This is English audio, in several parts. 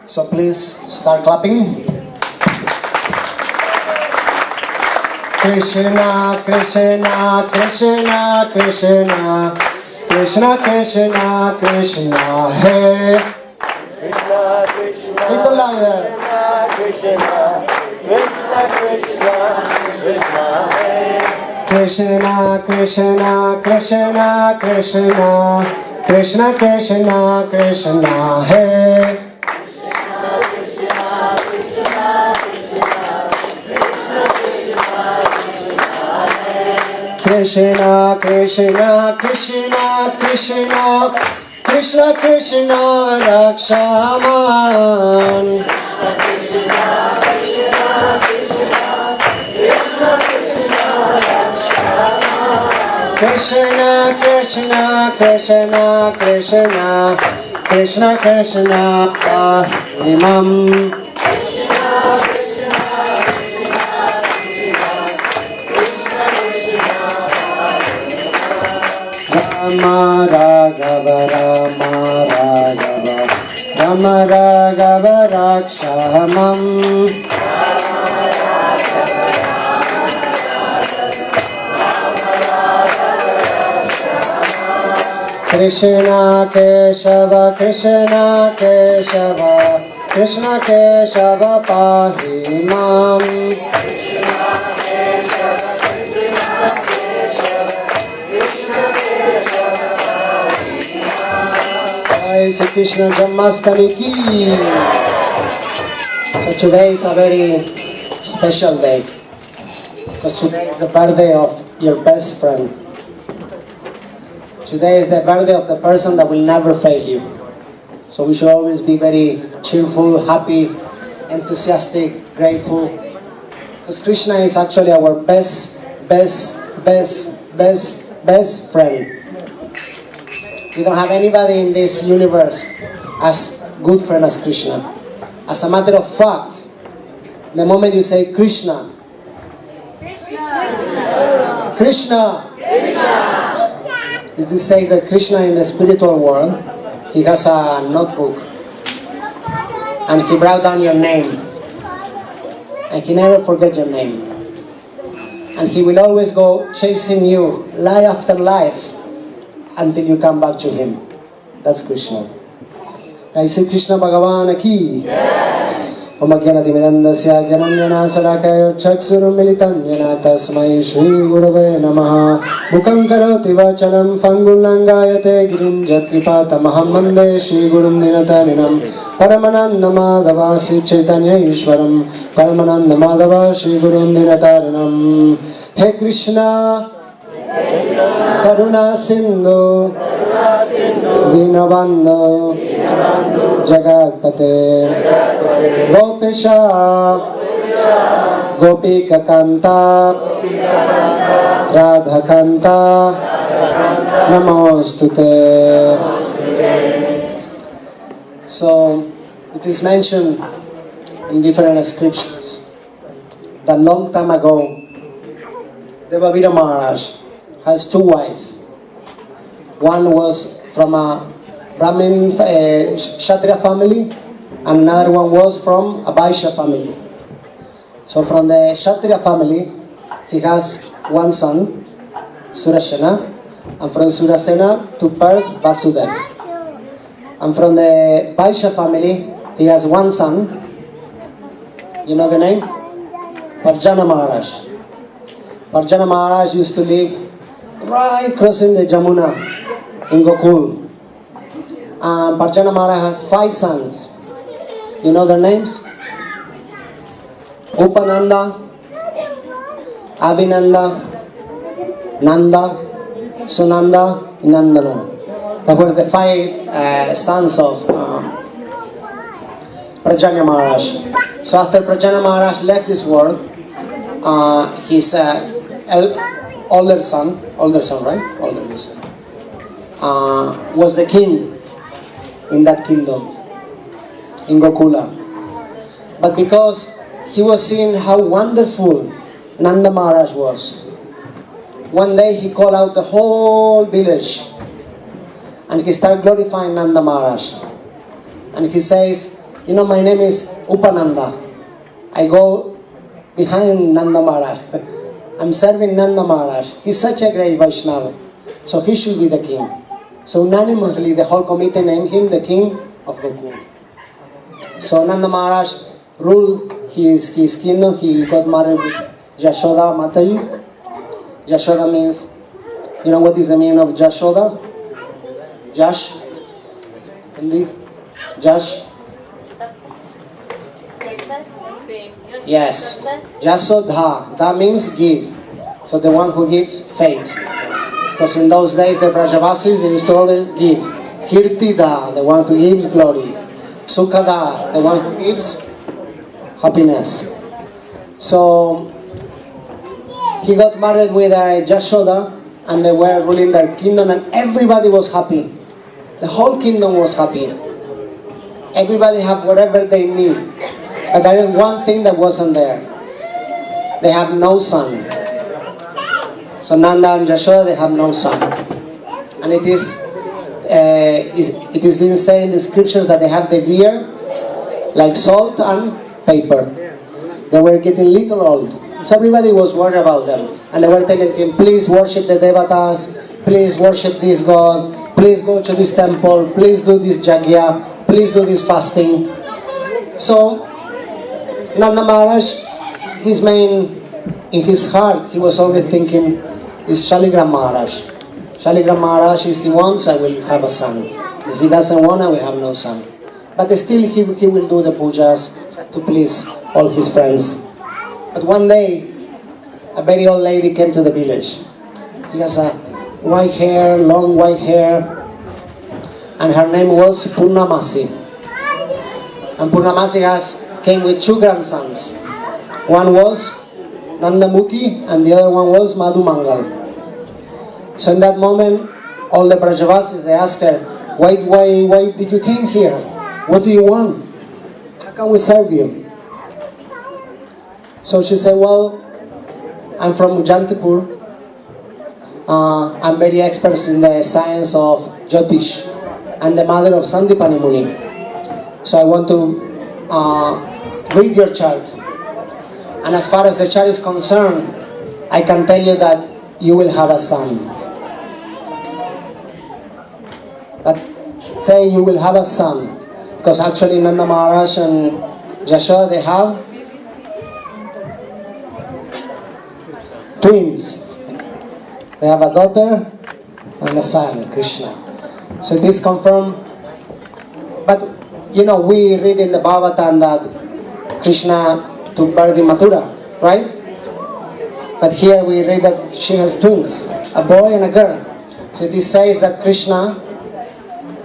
So please start clapping. Krishna, Krishna, Krishna, Krishna, Krishna, Krishna, Krishna, Hey. Krishna, Krishna, Little louder. Krishna, Krishna, Krishna, Krishna, Hey. Krishna, Krishna, Krishna, Krishna, Krishna, Krishna, Krishna, Hey. Krishna, Krishna, Krishna, Krishna, Krishna, Krishna, Rakshaman. Krishna, Krishna, Krishna, Krishna, Krishna, Krishna, Imam. Rama Raghava, Rama Raghava, Rama Raghava Rakshamam. Krishna Keshava, Krishna Keshava, Krishna Keshava Pahi Mam. Jai Shri Krishna Janmastami ki. So today is a very special day, because today is the birthday of your best friend. Today is the birthday of the person that will never fail you. So we should always be very cheerful, happy, enthusiastic, grateful. Because Krishna is actually our best friend. We don't have anybody in this universe as good friend as Krishna. As a matter of fact, the moment you say Krishna, Krishna, it says that Krishna in the spiritual world, he has a notebook and he brought down your name and he never forget your name, and he will always go chasing you life after life until you come back to him. That's Krishna. I say Krishna Bhagavan ki. Om Ekanath Gaura Salakaya Chaksurum Militam Yena Tasmai Shri Gurave Namaha. Bhukam Karoti Vachalam Fangulangayate Girim Jatripata Mahamande Shri Gurum Dinatarinam Paramananda Madhava Sri Chaitanya Ishwaram Paramananda Madhava Shri Gurum Dinatarinam. Hey Krishna Karuna Sindhu Dinabandhu Jagatpate Gopesha Gopika Kanta Radha Kanta Namostute. So it is mentioned in different scriptures that long time ago Devavira Maharaj has two wives. One was from a Brahmin Kshatriya family, and another one was from a Vaishya family. So from the Kshatriya family, he has one son, Surasena, and from Surasena to birth Vasudeva. And from the Vaishya family, he has one son. You know the name? Parjana Maharaj. Parjana Maharaj used to live right crossing the Jamuna in Gokul. Parjana Maharaj has 5 sons. You know their names? Upananda, Abhinanda, Nanda, Sunanda, Nandana. That were the 5 sons of Parjana Maharaj. So after Parjana Maharaj left this world, his older son, right? Older son, was the king in that kingdom, in Gokula. But because he was seeing how wonderful Nanda Maharaj was, one day he called out the whole village and he started glorifying Nanda Maharaj. And he says, You know, my name is Upananda. I go behind Nanda Maharaj. I'm serving Nanda Maharaj. He's such a great Vaishnava. So he should be the king. So unanimously, the whole committee named him the king of Gokul. So Nanda Maharaj ruled his kingdom. He got married with Yashoda Mataji. Yashoda means, you know what is the meaning of Yashoda? Yash? Hindi? Yash? Yes. Yasodha. That means give. So the one who gives faith. Because in those days the Brajavasis, they used to always give. Kirtida, the one who gives glory. Sukhada, the one who gives happiness. So he got married with Yashoda, and they were ruling their kingdom, and everybody was happy. The whole kingdom was happy. Everybody had whatever they need. But there is one thing that wasn't there. They have no son. So Nanda and Yashoda, they have no son. And it is being said in the scriptures that they have the beard like salt and paper. They were getting little old. So everybody was worried about them. And they were telling him, please worship the Devatas, please worship this God, please go to this temple, please do this Jagya, please do this fasting. So Nanda Maharaj, in his heart, he was always thinking, is Shaligram Maharaj. Shaligram Maharaj, if he wants, I will have a son. If he doesn't want, I will have no son. But still, he will do the pujas to please all his friends. But one day, a very old lady came to the village. She has a white hair, long white hair, and her name was Purnamasi. And Purnamasi came with two grandsons. One was Nandamukhi and the other one was Madhumangal. So in that moment, all the Brajavasis, they asked her, why did you came here? What do you want? How can we serve you? So she said, well, I'm from Jantipur. I'm very expert in the science of Jyotish. I'm the mother of Sandipani Muni. So I want to read your chart. And as far as the chart is concerned, I can tell you that you will have a son. But say you will have a son. Because actually Nanda Maharaj and Yashoda, they have twins. They have a daughter and a son, Krishna. So it is confirmed. But, you know, we read in the Bhagavatam that Krishna took birth in Mathura, right? But here we read that she has twins, a boy and a girl. So it says that Krishna,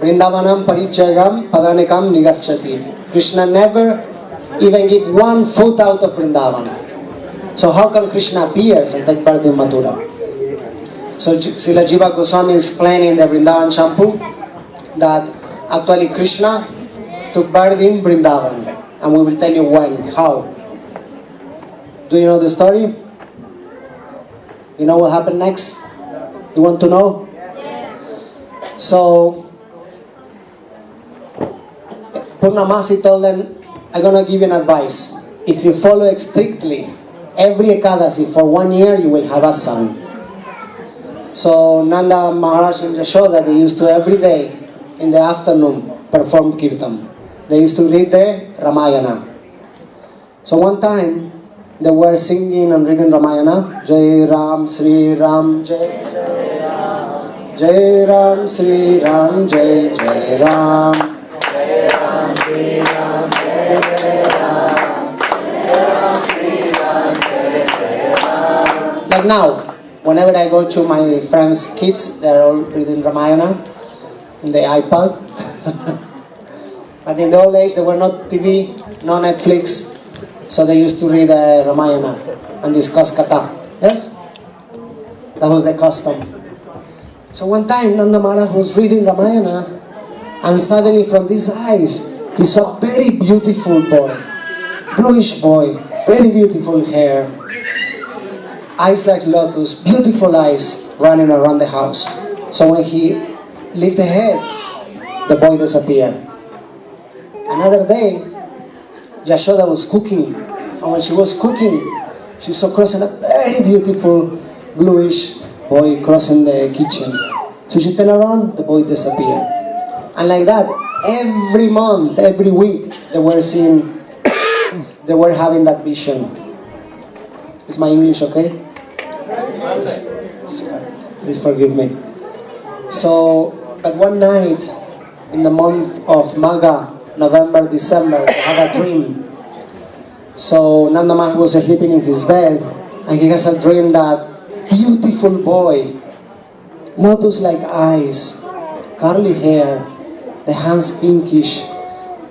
Vrindavanam Parichayam Padanikam Nigaschati. Krishna never even give 1 foot out of Vrindavan. So how can Krishna appears and take birth in Mathura? So Srila Jiva Goswami is explaining in the Vrindavan Shampoo that actually Krishna took birth in Vrindavan. And we will tell you when, how. Do you know the story? You know what happened next? You want to know? So Purnamasi told them, I'm going to give you an advice. If you follow it strictly, every Ekadasi for 1 year, you will have a son. So Nanda Maharaj and Yashoda, they used to every day in the afternoon perform kirtan. They used to read the Ramayana. So one time, they were singing and reading Ramayana. Jai Ram, Sri Ram, Jai Ram. Jai Ram, Sri Ram, Jai Jai Ram. Jai Ram, Sri Ram, Jai Jai Ram. Jai Ram, Sri Ram, Jai Jai Ram. Like now, whenever I go to my friends' kids, they're all reading Ramayana on the iPad. But in the old days, there were no TV, no Netflix. So they used to read Ramayana and discuss Katha. Yes? That was the custom. So one time, Nanda Maharaj was reading Ramayana, and suddenly from his eyes, he saw a very beautiful boy. Bluish boy, very beautiful hair. Eyes like lotus, beautiful eyes running around the house. So when he lifted the head, the boy disappeared. Another day, Yashoda was cooking, and when she was cooking, she saw crossing a very beautiful bluish boy crossing the kitchen. So she turned around, the boy disappeared. And like that, every month, every week, they were having that vision. Is my English okay? Please forgive me. So, but one night, in the month of Magha, November, December, they have a dream. So Nanda Maharaj was sleeping in his bed, and he has a dream that beautiful boy, lotus-like eyes, curly hair, the hands pinkish,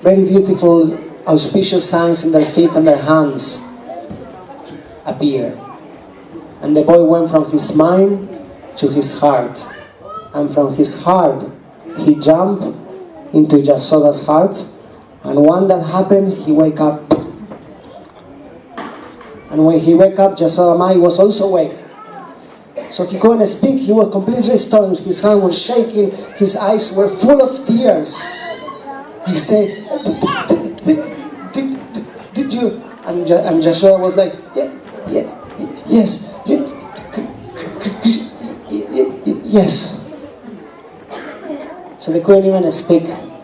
very beautiful, auspicious signs in their feet and their hands appear. And the boy went from his mind to his heart. And from his heart, he jumped into Yasoda's heart. And when that happened, he woke up. And when he woke up, Yasoda Mai was also awake. So he couldn't speak, he was completely stunned. His hand was shaking, his eyes were full of tears. He said, did you? And Yashoda was like, yes, yes. So they couldn't even speak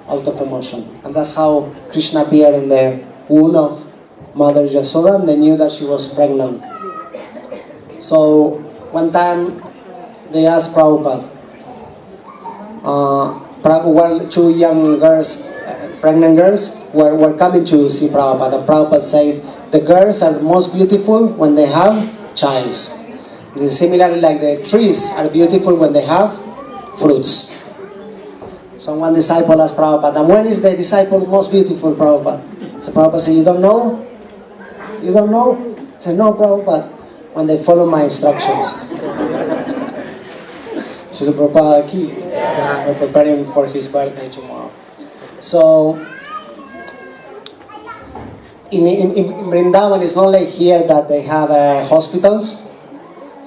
out of emotion. And that's how Krishna appeared in the womb of Mother Yasoda, and they knew that she was pregnant. So one time they asked Prabhupada, two young girls, pregnant girls, were coming to see Prabhupada. And Prabhupada said, the girls are most beautiful when they have childs. Similarly, like the trees are beautiful when they have fruits. So one disciple asked Prabhupada, and when is the disciple most beautiful, Prabhupada? So Prabhupada said, you don't know? You don't know? He said, no, Prabhupada, when they follow my instructions. Srila Prabhupada Ki, we're preparing for his birthday tomorrow. So, in Vrindavan, it's not like here that they have hospitals.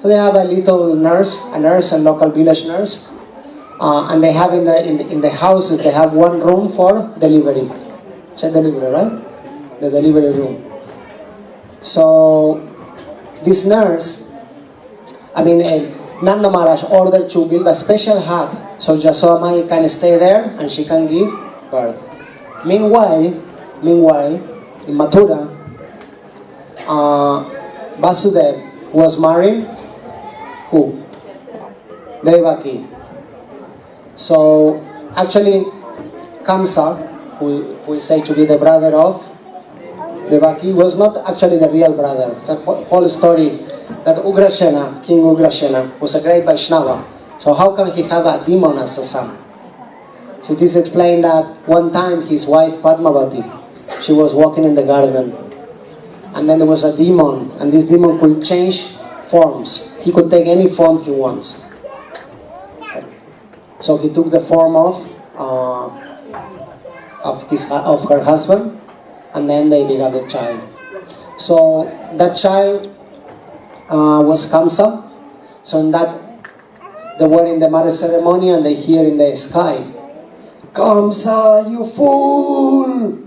So they have a little nurse, and local village nurse. And they have in the houses, they have one room for delivery. It's a delivery, right? The delivery room. So this nurse, Nanda Maharaj ordered to build a special hut so Yasoda Mai can stay there and she can give birth. Meanwhile, in Mathura, Vasudev was marrying who? Devaki. So actually, Kamsa, who we say to be the brother of Devaki, was not actually the real brother. It's a whole story that Ugrasena, King Ugrasena, was a great Vaishnava. So how can he have a demon as a son? So this explained that one time his wife Padmavati, she was walking in the garden, and then there was a demon, and this demon could change forms. He could take any form he wants. So he took the form of her husband, and then they begot a child. So that child was Kamsa. So in that, they were in the marriage ceremony, and they hear in the sky, Kamsa, you fool!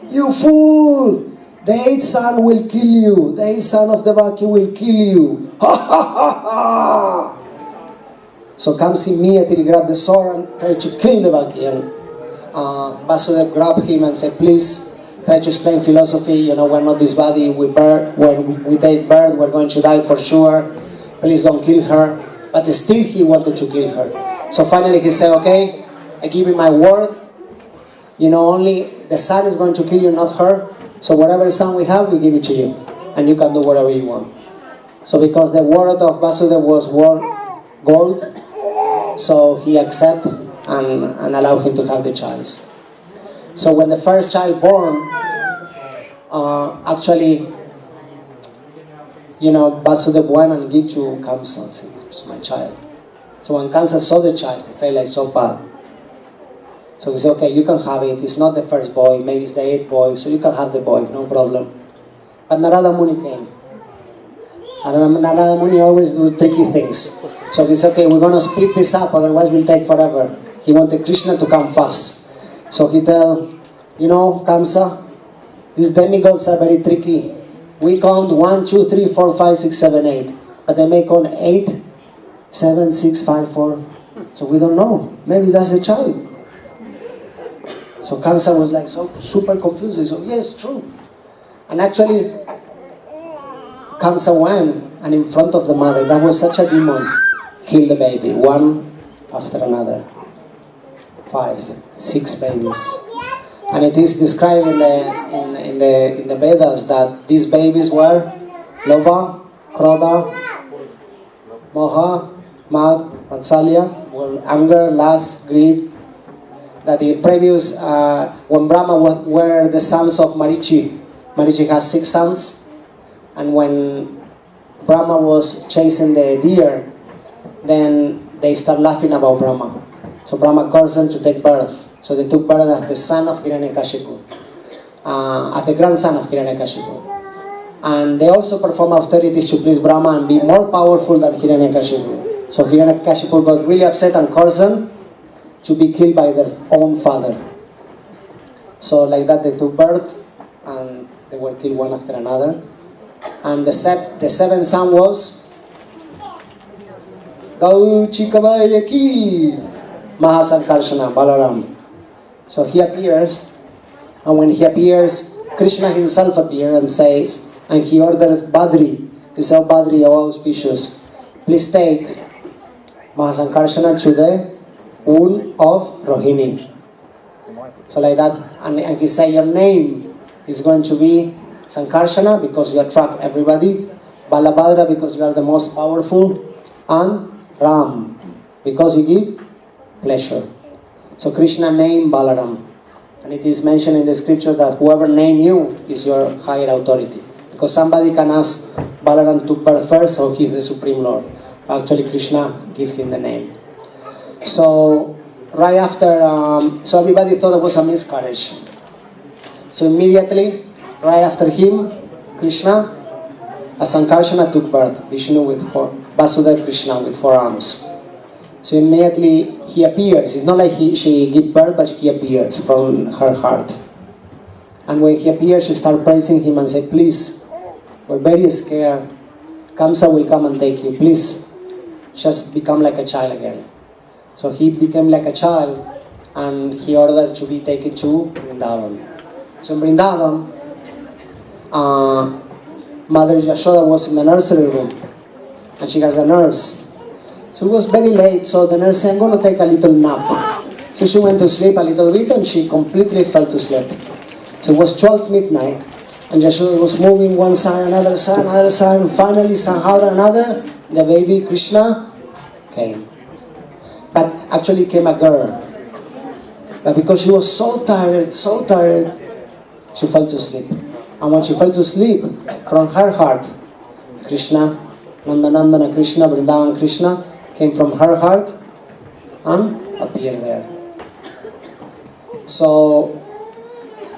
You fool! The eighth son will kill you. The eighth son of Devaki will kill you. Ha ha ha ha! So Kamsa immediately grabbed the sword and tried to kill Devaki. And Vasudev grabbed him and said, please, try to explain philosophy. We're not this body. When we take birth, we're going to die for sure. Please don't kill her. But still he wanted to kill her. So finally he said, okay, I give you my word. Only the son is going to kill you, not her. So whatever son we have, we give it to you. And you can do whatever you want. So because the word of Vasudev was gold, so he accepted and allowed him to have the child. So when the first child born, Vasudev went and gave to Kamsa, said, it's my child. So when Kamsa saw the child, he felt like so bad. So he said, okay, you can have it. It's not the first boy, maybe it's the eighth boy, so you can have the boy, no problem. But Narada Muni came. And Narada Muni always do tricky things. So he said, okay, we're going to split this up, otherwise we'll take forever. He wanted Krishna to come fast. So he told, Kamsa, These demigods are very tricky. We count 1, 2, 3, 4, 5, 6, 7, 8. But they may count 8, 7, 6, 5, 4. So we don't know. Maybe that's a child. So Kamsa was like so super confused. He said, yes, true. And actually, Kamsa went and in front of the mother, that was such a demon, killed the baby, one after another. 5, 6 babies. And it is described in the Vedas that these babies were Lobha, Krodha, Moha, Mad, Vatsalya, well, anger, lust, greed. That the previous, when Brahma were the sons of Marichi, Marichi has 6 sons, and when Brahma was chasing the deer, then they start laughing about Brahma. So Brahma caused them to take birth. So they took birth as the son of Hiranyakashipu, as the grandson of Hiranyakashipu. And they also perform austerities to please Brahma and be more powerful than Hiranyakashipu. So Hiranyakashipu got really upset and caused them to be killed by their own father. So like that they took birth and they were killed one after another. And the seventh son was Gauchikavayaki Mahasankarshana Balaram. So he appears, and when he appears, Krishna himself appears and says, and he orders Badri, he said, oh Badri, O auspicious, please take Mahasankarshana to the wound of Rohini. So like that, and he said, your name is going to be Sankarshana because you attract everybody, Balabhadra because you are the most powerful, and Ram because you give pleasure. So Krishna named Balaram, and it is mentioned in the scripture that whoever named you is your higher authority. Because somebody can ask, Balaram took birth first, so he is the Supreme Lord. Actually Krishna gave him the name. So right after, so everybody thought it was a miscarriage. So immediately, right after him, Krishna, as Sankarshana took birth, Vishnu with 4, Vasudeva Krishna with 4 arms. So immediately he appears. It's not like she gave birth, but he appears from her heart. And when he appears, she starts praising him and say, please, we're very scared. Kamsa will come and take you. Please, just become like a child again. So he became like a child, and he ordered to be taken to Vrindavan. So in Vrindavan, Mother Yashoda was in the nursery room, and she has a nurse. So it was very late, so the nurse said, I'm going to take a little nap. So she went to sleep a little bit, and she completely fell to sleep. So it was 12 midnight, and Yashoda was moving one side, another side, and finally somehow or another, the baby Krishna came. But actually came a girl. But because she was so tired, she fell to sleep. And when she fell to sleep, from her heart, Krishna, Nandanandana Krishna, Vrindavan Krishna, came from her heart and appeared there. So,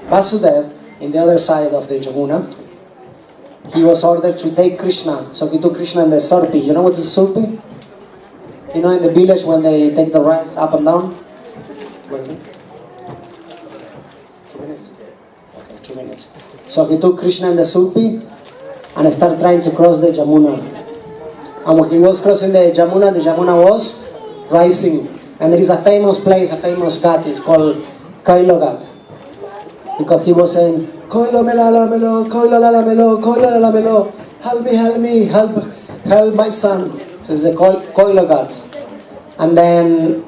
Vasudeva, in the other side of the Jamuna, he was ordered to take Krishna. So he took Krishna in the Surpi. You know what is Surpi? You know in the village when they take the rice up and down? 2 minutes? Okay, 2 minutes. So he took Krishna in the Surpi and started trying to cross the Jamuna. And when he was crossing the Jamuna was rising. And there is a famous place, a famous ghat, it's called Kailo Ghat. Because he was saying, Koilo melala melo, Koilo lala melo, Koilo lala melo, help me, help my son. So it's the Koilo Ghat. And then,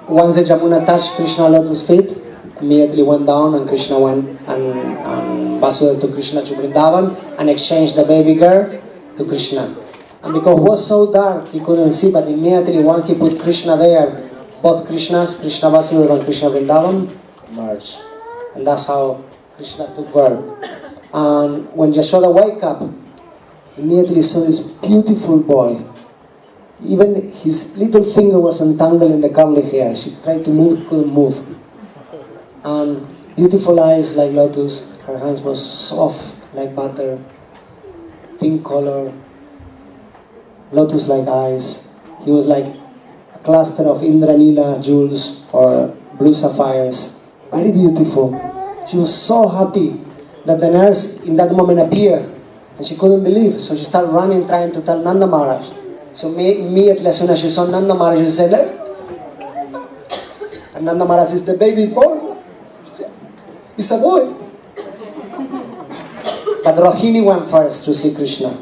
once the Jamuna touched Krishna's lotus feet, immediately went down and Krishna went and Vasudeva took Krishna to Vrindavan and exchanged the baby girl to Krishna. And because it was so dark, he couldn't see, but immediately once he put Krishna there, both Krishnas, Krishna Vasudeva and Krishna Vrindavan, merged. And that's how Krishna took birth. And when Yashoda woke up, immediately saw this beautiful boy. Even his little finger was entangled in the curly hair. She tried to move, couldn't move. And beautiful eyes like lotus. Her hands were soft like butter. Pink color. Lotus-like eyes. He was like a cluster of Indranila jewels or blue sapphires. Very beautiful. She was so happy. that the nurse in that moment appeared, and she couldn't believe, so she started running, trying to tell Nanda Maharaj. So immediately, as soon as she saw Nanda Maharaj, she said, and Nanda Maharaj is the baby boy. It's a boy. But Rohini went first to see Krishna.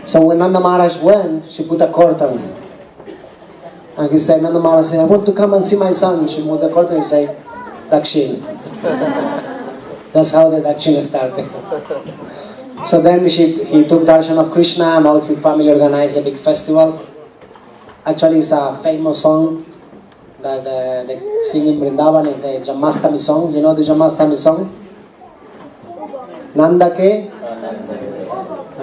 So when Nanda Maharaj went, she put a curtain. And he said, Nanda Maharaj said, I want to come and see my son. She moved the curtain and said, Dakshin. That's how the Dakshin started. So then he took darshan of Krishna, and all his family organized a big festival. Actually, it's a famous song that they sing in Vrindavan. It's the Janmastami song. You know the Janmastami song? Nanda ke?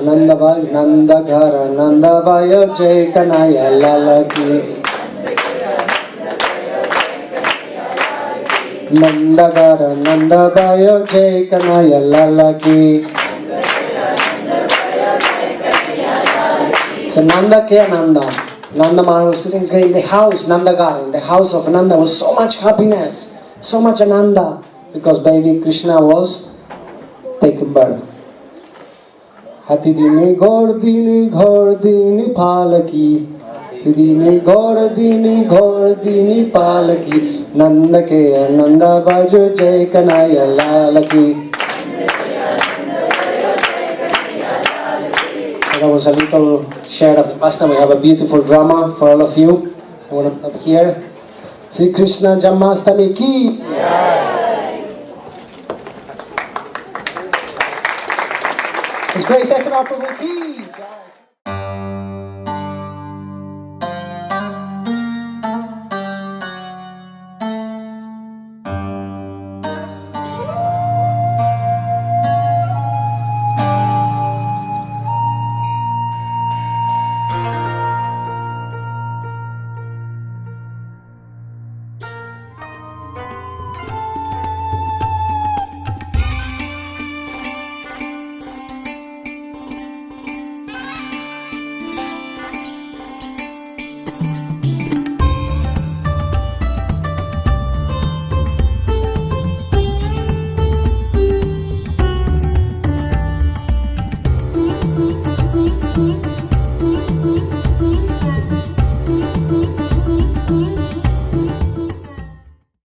Nanda Bhai, Nanda Gara, Nanda Bhai, Jai Kanaya Lala ki. Nanda Gara, Nanda Bhai, Jai Kanaya Lala ki. So Nanda ke Nanda. Nanda Maharaj was feeling great in the house, Nanda Gara, in the house of Nanda was so much happiness, so much Ananda, because baby Krishna was taken birth. Hati dini ghor dini palaki. Dini ghor dini palaki. Nanda ke Nanda Bajo Jai Kanaya Lalaki. That was a little share of the pastime. We have a beautiful drama for all of you. I want to stop here. Sri Krishna Janmastami ki. His Grace Ekanath Gaura ki.